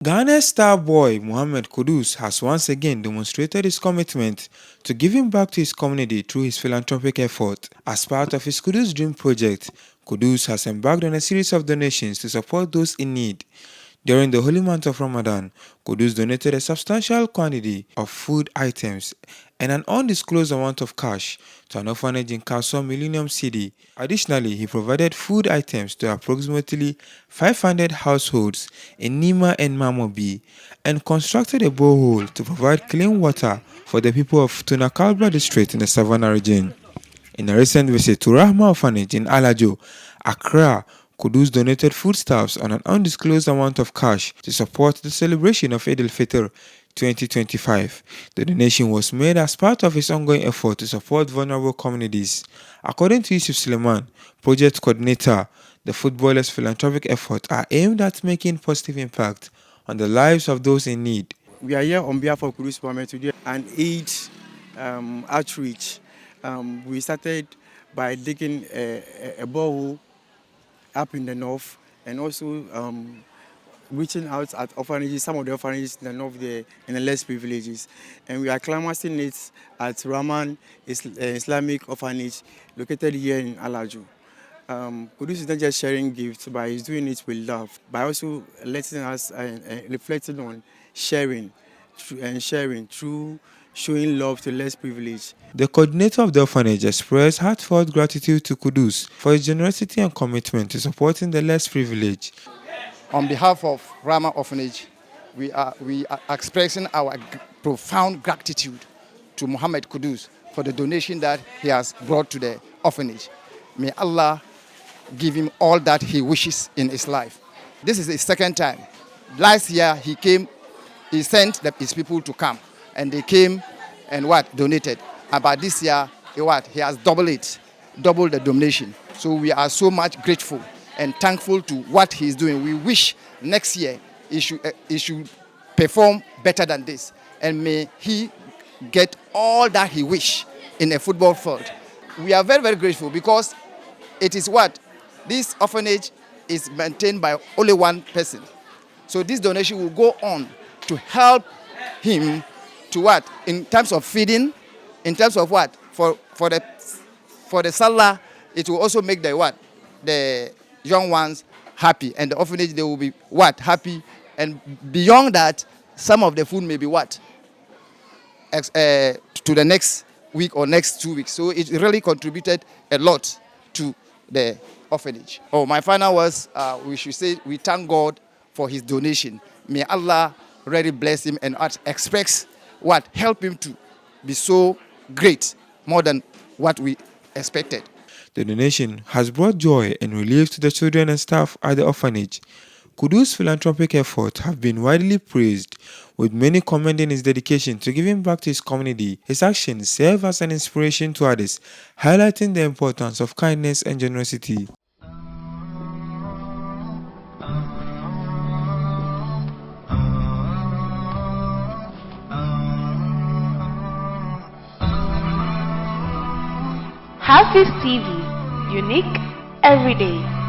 Ghana's star boy Mohammed Kudus has once again demonstrated his commitment to giving back to his community through his philanthropic effort. As part of his Kudus Dream project, Kudus has embarked on a series of donations to support those in need. During the holy month of Ramadan, Kudus donated a substantial quantity of food items and an undisclosed amount of cash to an orphanage in Kasson Millennium City. Additionally, he provided food items to approximately 500 households in Nima and Mamobi and constructed a borehole to provide clean water for the people of Tunakalbra district in the Savannah region. In a recent visit to Rahma Orphanage in Alajo, Accra, Kudus donated foodstuffs and an undisclosed amount of cash to support the celebration of Eid al-Fitr 2025. The donation was made as part of his ongoing effort to support vulnerable communities. According to Yusuf Suleiman, project coordinator, the footballers' philanthropic efforts are aimed at making positive impact on the lives of those in need. We are here on behalf of Kudus Mohammed to do an Eid outreach. We started by digging a borehole up in the north and also reaching out at orphanages, some of the orphanages in the north there and the less privileges. And we are climaxing it at Rahman Islamic Orphanage located here in Alajo. Kudus is not just sharing gifts, but he's doing it with love, by also letting us reflecting on sharing through showing love to less privileged. The coordinator of the orphanage expressed heartfelt gratitude to Kudus for his generosity and commitment to supporting the less privileged. On behalf of Rama Orphanage, we are expressing our profound gratitude to Mohammed Kudus for the donation that he has brought to the orphanage. May Allah give him all that he wishes in his life. This is his second time. Last year he came, he sent his people to come, and they came and donated. About this year, he has doubled the donation. So we are so much grateful and thankful to what he is doing. We wish next year he should perform better than this, and may he get all that he wish in a football field. We are very, very grateful because it is this orphanage is maintained by only one person. So this donation will go on to help him to in terms of feeding, in terms of for the Salah, it will also make the young ones happy, and the orphanage they will be happy, and beyond that, some of the food may be to the next week or next 2 weeks. So it really contributed a lot to the orphanage. My final words, we should say we thank God for his donation. May Allah really bless him and expects help him to be so great, more than what we expected. The donation has brought joy and relief to the children and staff at the orphanage. Kudus' philanthropic efforts have been widely praised, with many commending his dedication to giving back to his community. His actions serve as an inspiration to others, highlighting the importance of kindness and generosity. HAFIZ TV, unique every day.